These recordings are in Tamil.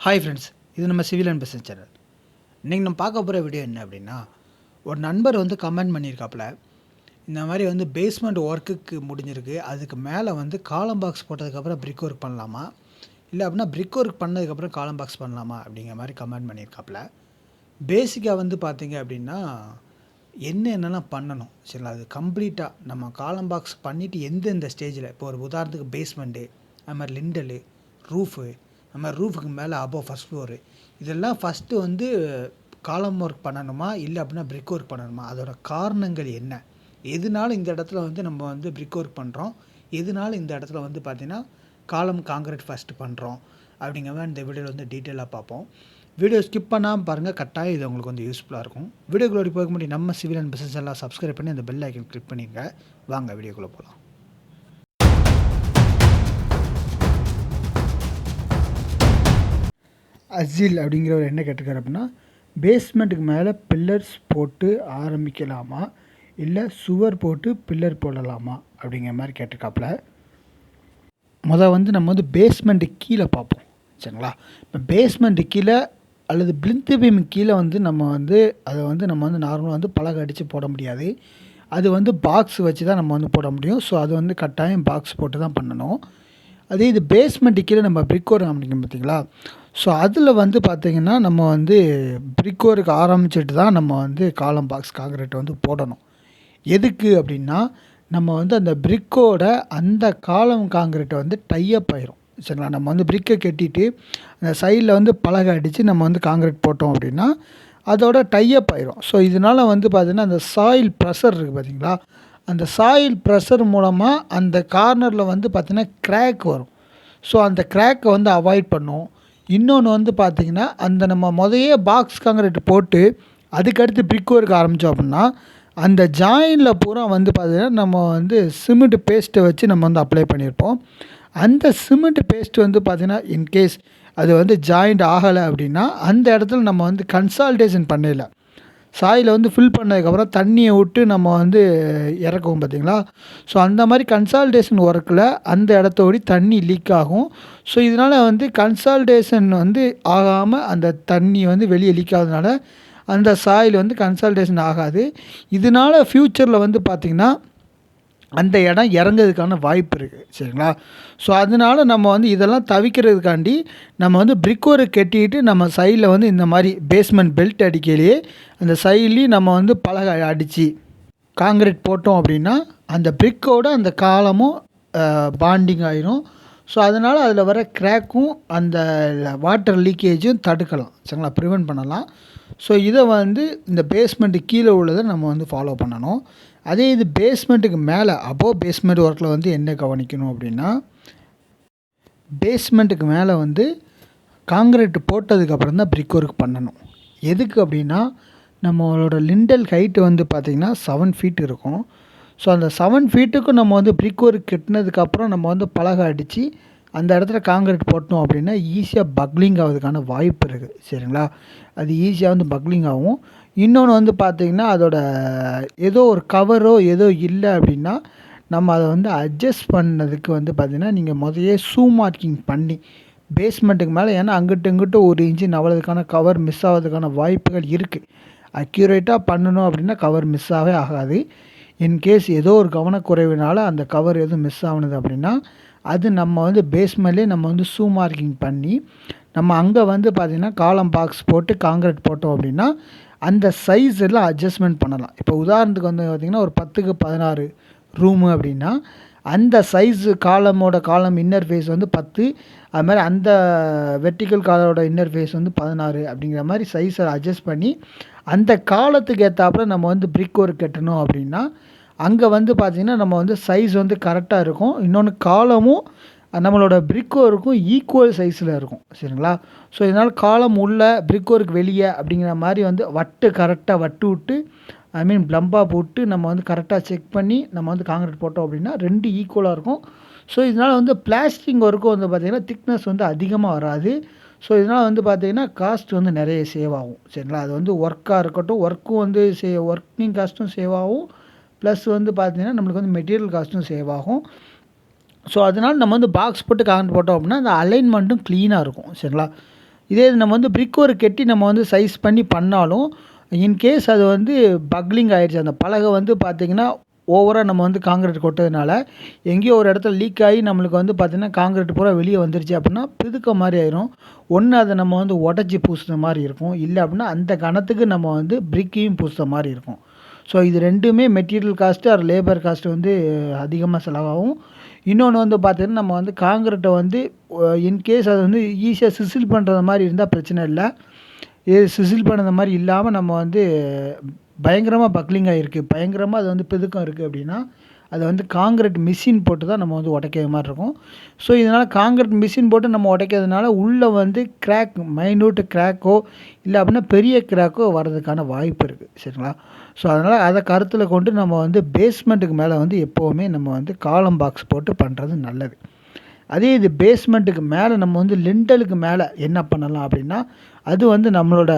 ஹாய் ஃப்ரெண்ட்ஸ், இது நம்ம சிவில் அண்ட் பிஸ்னஸ் சேனல். இன்றைக்கி நம்ம பார்க்க போகிற வீடியோ என்ன அப்படின்னா, ஒரு நண்பர் வந்து கமெண்ட் பண்ணியிருக்காப்புல, இந்த மாதிரி வந்து பேஸ்மெண்ட் ஒர்க்குக்கு முடிஞ்சிருக்கு, அதுக்கு மேலே வந்து காலம் பாக்ஸ் போட்டதுக்கப்புறம் பிரிக் ஒர்க் பண்ணலாமா, இல்லை அப்படின்னா பிரிக் ஒர்க் பண்ணதுக்கப்புறம் காலம் பாக்ஸ் பண்ணலாமா அப்படிங்கிற மாதிரி கமெண்ட் பண்ணியிருக்காப்புல. பேசிக்காக வந்து பார்த்தீங்க அப்படின்னா என்னென்னலாம் பண்ணணும் சரிங்களா, அது கம்ப்ளீட்டாக நம்ம காலம் பாக்ஸ் பண்ணிவிட்டு எந்தெந்த ஸ்டேஜில், இப்போ ஒரு உதாரணத்துக்கு பேஸ்மெண்ட்டு, அது மாதிரி லிண்டலு, ரூஃபு, அது மாதிரி ரூஃபுக்கு மேலே அபோவ் ஃபஸ்ட் ஃப்ளோரு, இதெல்லாம் ஃபஸ்ட்டு வந்து காலம் ஒர்க் பண்ணணுமா இல்லை அப்படின்னா பிரிக் ஒர்க் பண்ணணுமா, அதோட காரணங்கள் என்ன, எதனால இந்த இடத்துல வந்து நம்ம வந்து பிரிக் ஒர்க் பண்ணுறோம், எதனால இந்த இடத்துல வந்து பார்த்திங்கன்னா காலம் காங்கிரீட் ஃபஸ்ட்டு பண்ணுறோம் அப்படிங்கிற மாதிரி இந்த வீடியோவில் வந்து டீட்டெயிலாக பார்ப்போம். வீடியோ ஸ்கிப் பண்ணாமல் பாருங்கள், கட்டாயம் இது உங்களுக்கு வந்து யூஸ்ஃபுல்லாக இருக்கும். வீடியோக்குள்ளே போக முடியும் நம்ம சிவில் அண்ட் பிஸ்னஸ் எல்லாம் சப்ஸ்கிரைப் பண்ணி அந்த பெல் ஐக்கன் கிளிக் பண்ணிங்க. வாங்க வீடியோக்குள்ளே போகலாம். அஜில் அப்படிங்கிறவர் என்ன கேட்டிருக்காரு அப்படின்னா, பேஸ்மெண்ட்டுக்கு மேலே பில்லர்ஸ் போட்டு ஆரம்பிக்கலாமா இல்லை சுவர் போட்டு பில்லர் போடலாமா அப்படிங்கிற மாதிரி கேட்டிருக்காப்புல. வந்து நம்ம வந்து பேஸ்மெண்ட்டு கீழே பார்ப்போம் சரிங்களா. இப்போ பேஸ்மெண்ட்டு கீழே அல்லது பிளிந்த் பீம் கீழே வந்து நம்ம வந்து அதை வந்து நம்ம வந்து நார்மலாக வந்து பலகை அடித்து போட முடியாது, அது வந்து பாக்ஸ் வச்சு தான் நம்ம வந்து போட முடியும். ஸோ அது வந்து கட்டாயம் பாக்ஸ் போட்டு தான் பண்ணணும். அதே இது பேஸ்மெண்ட்டு கீழே நம்ம பிரிக் ஒர்க் ஆரம்பிக்கும் பார்த்திங்களா. ஸோ அதில் வந்து பார்த்திங்கன்னா நம்ம வந்து பிரிக் ஒர்க் ஆரம்பிச்சுட்டு தான் நம்ம வந்து காலம் பாக்ஸ் காங்கிரீட் வந்து போடணும். எதுக்கு அப்படின்னா, நம்ம வந்து அந்த பிரிக்கோட அந்த காலம் காங்கிரீட்டை வந்து டையப் ஆயிரும் சரிங்களா. நம்ம வந்து பிரிக்கை கட்டிட்டு அந்த சைடில் வந்து பலகை அடித்து நம்ம வந்து காங்கிரீட் போட்டோம் அப்படின்னா அதோட டையப் ஆயிரும். ஸோ இதனால் வந்து பார்த்திங்கன்னா அந்த சாயில் ப்ரெஷர் இருக்குது பார்த்திங்களா, அந்த சாயில் ப்ரெஷர் மூலமாக அந்த கார்னரில் வந்து பார்த்திங்கன்னா கிராக் வரும். ஸோ அந்த கிராக்கை வந்து அவாய்ட் பண்ணும். இன்னொன்று வந்து பார்த்திங்கன்னா அந்த நம்ம முதையே பாக்ஸ் காங்கிரீட் போட்டு அதுக்கடுத்து பிரிக் ஒர்க் ஆரம்பித்தோம் அப்படின்னா அந்த ஜாயினில் பூரா வந்து பார்த்திங்கன்னா நம்ம வந்து சிமெண்ட் பேஸ்ட்டை வச்சு நம்ம வந்து அப்ளை பண்ணியிருப்போம். அந்த சிமெண்ட் பேஸ்ட் வந்து பார்த்திங்கன்னா இன்கேஸ் அது வந்து ஜாயிண்ட் ஆகலை அப்படின்னா அந்த இடத்துல நம்ம வந்து கன்சால்டேஷன் பண்ணல, சாயில் வந்து ஃபில் பண்ணதுக்கப்புறம் தண்ணியை விட்டு நம்ம வந்து இறக்குவோம் பார்த்திங்களா. ஸோ அந்த மாதிரி கன்சால்டேஷன் ஒர்க்கில் அந்த இடத்தோடி தண்ணி லீக் ஆகும். ஸோ இதனால் வந்து கன்சால்டேஷன் வந்து ஆகாமல் அந்த தண்ணி வந்து வெளியே லீக் ஆகிறதுனால அந்த சாயில் வந்து கன்சால்டேஷன் ஆகாது. இதனால் ஃப்யூச்சரில் வந்து பார்த்திங்கன்னா அந்த இடம் இறங்கிறதுக்கான வாய்ப்பு இருக்குது சரிங்களா. ஸோ அதனால் நம்ம வந்து இதெல்லாம் தவிர்க்கிறதுக்காண்டி நம்ம வந்து பிரிக் ஒர்க் கட்டிட்டு நம்ம சைடில் வந்து இந்த மாதிரி பேஸ்மெண்ட் பெல்ட் அடிக்கையிலேயே அந்த சைட்லேயும் நம்ம வந்து பலகை அடித்து காங்கிரீட் போட்டோம் அப்படின்னா அந்த பிரிக்கோட அந்த காலமும் பாண்டிங் ஆயிரும். ஸோ அதனால் அதில் வர கிராக்கும் அந்த வாட்டர் லீக்கேஜும் தடுக்கலாம் சரிங்களா, ப்ரிவெண்ட் பண்ணலாம். ஸோ இதை வந்து இந்த பேஸ்மெண்ட்டு கீழே உள்ளதை நம்ம வந்து ஃபாலோ பண்ணணும். அதே இது பேஸ்மெண்ட்டுக்கு மேலே அபோவ் பேஸ்மெண்ட் ஒர்க்கில் வந்து என்ன கவனிக்கணும் அப்படின்னா, பேஸ்மெண்ட்டுக்கு மேலே வந்து காங்கிரீட் போட்டதுக்கப்புறம் தான் பிரிக் ஒர்க் பண்ணணும். எதுக்கு அப்படின்னா, நம்மளோட லிண்டல் ஹைட்டு வந்து பார்த்திங்கன்னா 7 ஃபீட் இருக்கும். ஸோ அந்த 7 ஃபீட்டுக்கும் நம்ம வந்து பிரிக் ஒர்க் கட்டினதுக்கப்புறம் நம்ம வந்து பலகை அடித்து அந்த இடத்துல காங்கிரீட் போட்டோம் அப்படின்னா ஈஸியாக பக்லிங் ஆகிறதுக்கான வாய்ப்பு இருக்குது சரிங்களா. அது ஈஸியாக வந்து பக்லிங் ஆகும். இன்னொன்று வந்து பார்த்திங்கன்னா அதோட ஏதோ ஒரு கவரோ ஏதோ இல்லை அப்படின்னா நம்ம அதை வந்து அட்ஜஸ்ட் பண்ணதுக்கு வந்து பார்த்திங்கன்னா நீங்கள் முதலே ஷூ மார்க்கிங் பண்ணி பேஸ்மெண்ட்டுக்கு மேலே, ஏன்னா அங்கிட்டு இங்கிட்டு ஒரு இன்ச்சு நவளதுக்கான கவர் மிஸ் ஆகிறதுக்கான வாய்ப்புகள் இருக்குது. அக்யூரேட்டாக பண்ணணும் அப்படின்னா கவர் மிஸ் ஆகவே ஆகாது. இன்கேஸ் ஏதோ ஒரு கவனக்குறைவினால் அந்த கவர் எதுவும் மிஸ் ஆகுனது அப்படின்னா அது நம்ம வந்து பேஸ்மெண்ட்லேயே நம்ம வந்து ஷூ மார்க்கிங் பண்ணி நம்ம அங்கே வந்து பார்த்திங்கன்னா காலம் பாக்ஸ் போட்டு காங்கிரீட் போட்டோம் அப்படின்னா அந்த சைஸ் எல்லாம் அட்ஜஸ்ட்மெண்ட் பண்ணலாம். இப்போ உதாரணத்துக்கு வந்து பார்த்திங்கன்னா ஒரு 10க்கு 16 ரூமு அப்படின்னா அந்த சைஸு காலம் இன்னர் ஃபேஸ் வந்து 10, அது மாதிரி அந்த வெர்டிக்கல் காலோட இன்னர் ஃபேஸ் வந்து 16 அப்படிங்கிற மாதிரி சைஸை அட்ஜஸ்ட் பண்ணி அந்த காலத்துக்கு ஏற்றாப்புல நம்ம வந்து பிரிக் ஒர்க் கட்டணும் அப்படின்னா அங்கே வந்து பார்த்திங்கன்னா நம்ம வந்து சைஸ் வந்து கரெக்டாக இருக்கும். இன்னொன்று காலமும் நம்மளோட பிரிக் ஒர்க்கும் ஈக்குவல் சைஸில் இருக்கும் சரிங்களா. ஸோ இதனால் காலம் உள்ள பிரிக் ஒர்க் வெளியே அப்படிங்கிற மாதிரி வந்து கரெக்டாக வட்டு விட்டு ப்ளம்பாக போட்டு நம்ம வந்து கரெக்டாக செக் பண்ணி நம்ம வந்து காங்கிரீட் போட்டோம் அப்படின்னா 2 ஈக்குவலாக இருக்கும். ஸோ இதனால் வந்து பிளாஸ்டிங் ஒர்க்கும் வந்து பார்த்திங்கன்னா திக்னஸ் வந்து அதிகமாக வராது. ஸோ இதனால் வந்து பார்த்திங்கன்னா காஸ்ட் வந்து நிறைய சேவ் ஆகும் சரிங்களா. அது வந்து ஒர்க்காக இருக்கட்டும், ஒர்க்கும் வந்து ஒர்க்கிங் காஸ்ட்டும் சேவ் ஆகும், ப்ளஸ் வந்து பார்த்திங்கன்னா நம்மளுக்கு வந்து மெட்டீரியல் காஸ்ட்டும் சேவ் ஆகும். ஸோ அதனால் நம்ம வந்து பாக்ஸ் போட்டு காங்கிரீட் போட்டோம் அப்படின்னா அந்த அலைன்மெண்ட்டும் க்ளீனாக இருக்கும் சரிங்களா. இதே இது நம்ம வந்து பிரிக் ஒர்க் கட்டி நம்ம வந்து சைஸ் பண்ணி பண்ணாலும் இன்கேஸ் அது வந்து பக்லிங் ஆயிடுச்சு, அந்த பலகை வந்து பார்த்திங்கன்னா ஓவராக நம்ம வந்து காங்கிரீட் கொட்டதுனால எங்கேயோ ஒரு இடத்துல லீக் ஆகி நம்மளுக்கு வந்து பார்த்திங்கன்னா காங்கிரீட் பூரா வெளியே வந்துருச்சு அப்படின்னா பிதுக்க மாதிரி ஆயிரும். ஒன்று அதை நம்ம வந்து உடச்சி பூசுன மாதிரி இருக்கும், இல்லை அப்படின்னா அந்த கணத்துக்கு நம்ம வந்து பிரிக்கையும் பூசுகிற மாதிரி இருக்கும். ஸோ இது ரெண்டுமே material cost or labour cost வந்து அதிகமாக செலவாகும். இன்னொன்று வந்து பார்த்திங்கன்னா நம்ம வந்து காங்கிரீட்டை வந்து இன்கேஸ் அது வந்து ஈஸியாக சிசில் பண்ணுறது மாதிரி இருந்தால் பிரச்சனை இல்லை. இது சிசில் பண்ணுற மாதிரி இல்லாமல் நம்ம வந்து பயங்கரமாக பக்லிங்காக இருக்குது, பயங்கரமாக அது வந்து பிதுக்கம் இருக்குது அப்படின்னா அதை வந்து காங்கிரீட் மிஷின் போட்டு தான் நம்ம வந்து உடைக்கிற மாதிரி இருக்கும். ஸோ இதனால் காங்கிரீட் மிஷின் போட்டு நம்ம உடைக்கிறதுனால உள்ளே வந்து கிராக், மைன்யூட் கிராக்கோ இல்லை அப்படின்னா பெரிய கிராக்கோ வர்றதுக்கான வாய்ப்பு இருக்குது. சரிங்களா? ஸோ அதனால் அதை கருத்தில் கொண்டு நம்ம வந்து பேஸ்மெண்ட்டுக்கு மேலே வந்து எப்போவுமே நம்ம வந்து காலம் பாக்ஸ் போட்டு பண்ணுறது நல்லது. அதே இது பேஸ்மெண்ட்டுக்கு மேலே நம்ம வந்து லிண்டலுக்கு மேலே என்ன பண்ணலாம் அப்படின்னா அது வந்து நம்மளோட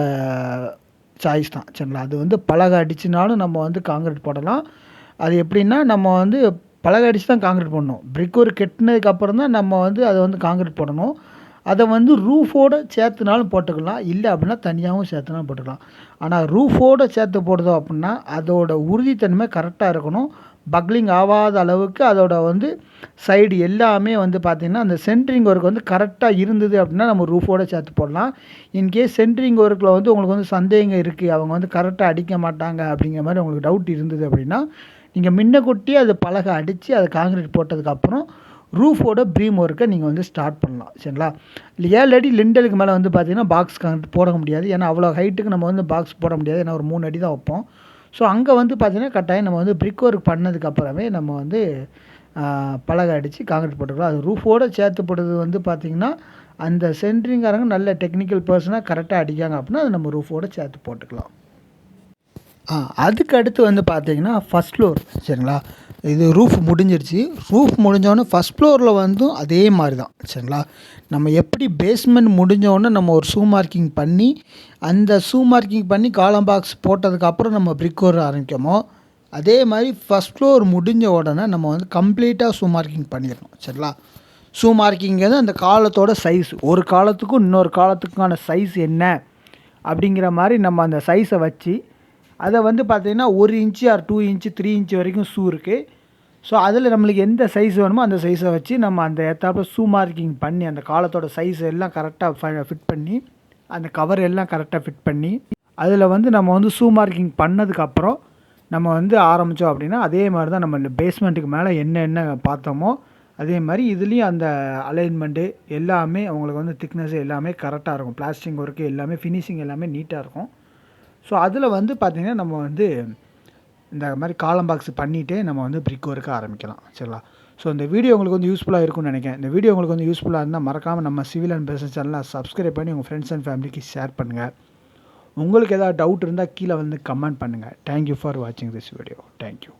சாய்ஸ் தான். சரிங்களா? அது வந்து பலகை அடிச்சுனாலும் நம்ம வந்து காங்கிரீட் போடலாம். அது எப்படின்னா நம்ம வந்து பலகை அடித்து தான் காங்கிரீட் போடணும். பிரிக் ஒர்க் கட்டினதுக்கப்புறம் தான் நம்ம வந்து அதை வந்து காங்கிரீட் போடணும். அதை வந்து ரூஃபோடு சேர்த்துனாலும் போட்டுக்கலாம், இல்லை அப்படின்னா தனியாகவும் சேர்த்துனாலும் போட்டுக்கலாம். ஆனால் ரூஃபோடு சேர்த்து போடுதோம் அப்படின்னா அதோட உறுதித்தன்மை கரெக்டாக இருக்கணும். பக்லிங் ஆகாத அளவுக்கு அதோட வந்து சைடு எல்லாமே வந்து பார்த்திங்கன்னா அந்த சென்ட்ரிங் ஒர்க் வந்து கரெக்டாக இருந்தது அப்படின்னா நம்ம ரூஃபோடு சேர்த்து போடலாம். இன்கேஸ் சென்ட்ரிங் ஒர்க்கில் வந்து உங்களுக்கு வந்து சந்தேகம் இருக்குது, அவங்க வந்து கரெக்டாக அடிக்க மாட்டாங்க அப்படிங்கிற மாதிரி உங்களுக்கு டவுட் இருந்தது அப்படின்னா நீங்கள் முன்னக்கூட்டி அது பலகை அடித்து அதை காங்கிரீட் போட்டதுக்கப்புறம் ரூஃபோட ப்ரீம் ஒர்க்கை நீங்கள் வந்து ஸ்டார்ட் பண்ணலாம். சரிங்களா? இல்லை 7 அடி லிண்டலுக்கு மேலே வந்து பார்த்திங்கன்னா பாக்ஸ் காங்கிரீட் போட முடியாது. ஏன்னா அவ்வளோ ஹைட்டுக்கு நம்ம வந்து பாக்ஸ் போட முடியாது. ஏன்னா ஒரு 3 அடி தான் வைப்போம். ஸோ அங்கே வந்து பார்த்திங்கன்னா கட்டாயம் நம்ம வந்து பிரிக் ஒர்க் பண்ணதுக்கப்புறமே நம்ம வந்து பலகை அடித்து காங்கிரீட் போட்டுக்கலாம். அது ரூஃபோடு சேர்த்து போடுறது வந்து பார்த்திங்கன்னா அந்த சென்ட்ரிங்காரங்க நல்ல டெக்னிக்கல் பர்சனாக கரெக்டாக அடிக்காங்க அப்படின்னா அது நம்ம ரூஃபோடு சேர்த்து போட்டுக்கலாம். அதுக்கு அடுத்து வந்து பார்த்திங்கன்னா ஃபஸ்ட் ஃப்ளோர். சரிங்களா? இது ரூஃப் முடிஞ்சிருச்சு. ரூஃப் முடிஞ்சோடனே ஃபஸ்ட் ஃப்ளோரில் வந்து அதே மாதிரி தான். சரிங்களா? நம்ம எப்படி பேஸ்மெண்ட் முடிஞ்சோடனே நம்ம ஒரு ஷூ மார்க்கிங் பண்ணி அந்த ஷூ மார்க்கிங் பண்ணி காலம் பாக்ஸ் போட்டதுக்கப்புறம் நம்ம பிரிக் ஒர்க் ஆரம்பிக்கமோ அதே மாதிரி ஃபஸ்ட் ஃப்ளோர் முடிஞ்ச உடனே நம்ம வந்து கம்ப்ளீட்டாக ஷூ மார்க்கிங் பண்ணிடணும். சரிங்களா? ஷூ மார்க்கிங்கிறது அந்த காலத்தோட சைஸ், ஒரு காலத்துக்கும் இன்னொரு காலத்துக்கான சைஸ் என்ன அப்படிங்கிற மாதிரி நம்ம அந்த சைஸை வச்சு அதை வந்து பார்த்திங்கன்னா 1 இன்ச்சு ஆர் 2 இன்ச்சு 3 இன்ச்சு வரைக்கும் ஷூ இருக்குது. ஸோ அதில் நம்மளுக்கு எந்த சைஸ் வேணுமோ அந்த சைஸை வச்சு நம்ம அந்த ஏற்றாப்புல ஷூ மார்க்கிங் பண்ணி அந்த காலத்தோட சைஸ் எல்லாம் கரெக்டாக ஃபிட் பண்ணி அந்த கவர் எல்லாம் கரெக்டாக ஃபிட் பண்ணி அதில் வந்து நம்ம வந்து ஷூ மார்க்கிங் பண்ணதுக்கப்புறம் நம்ம வந்து ஆரம்பித்தோம் அப்படின்னா அதே மாதிரி தான் நம்ம இந்த பேஸ்மெண்ட்டுக்கு மேலே என்ன பார்த்தோமோ அதே மாதிரி இதுலேயும் அந்த அலைன்மெண்ட்டு எல்லாமே அவங்களுக்கு வந்து திக்னஸ் எல்லாமே கரெக்டாக இருக்கும். பிளாஸ்டிக் ஒர்க்கு எல்லாமே ஃபினிஷிங் எல்லாமே நீட்டாக இருக்கும். ஸோ அதில் வந்து பார்த்திங்கன்னா நம்ம வந்து இந்த மாதிரி காலம் பாக்ஸ் பண்ணிவிட்டு நம்ம வந்து பிரிக் ஒர்க்க ஆரம்பிக்கலாம். சரிங்களா? ஸோ இந்த வீடியோ உங்களுக்கு வந்து யூஸ்ஃபுல்லாக இருக்கும்னு நினைக்கிறேன். இந்த வீடியோ உங்களுக்கு வந்து யூஸ்ஃபுல்லாக இருந்தால் மறக்காமல் நம்ம சிவில் அண்ட் பிஸ்னஸ் சேனலை சப்ஸ்கிரைப் பண்ணி உங்கள் ஃப்ரெண்ட்ஸ் அண்ட் ஃபேமிலிக்கு ஷேர் பண்ணுங்கள். உங்களுக்கு ஏதாவது டவுட் இருந்தால் கீழே வந்து கமெண்ட் பண்ணுங்கள். தேங்க்யூ ஃபார் வாட்சிங் திஸ் வீடியோ. தேங்க்யூ.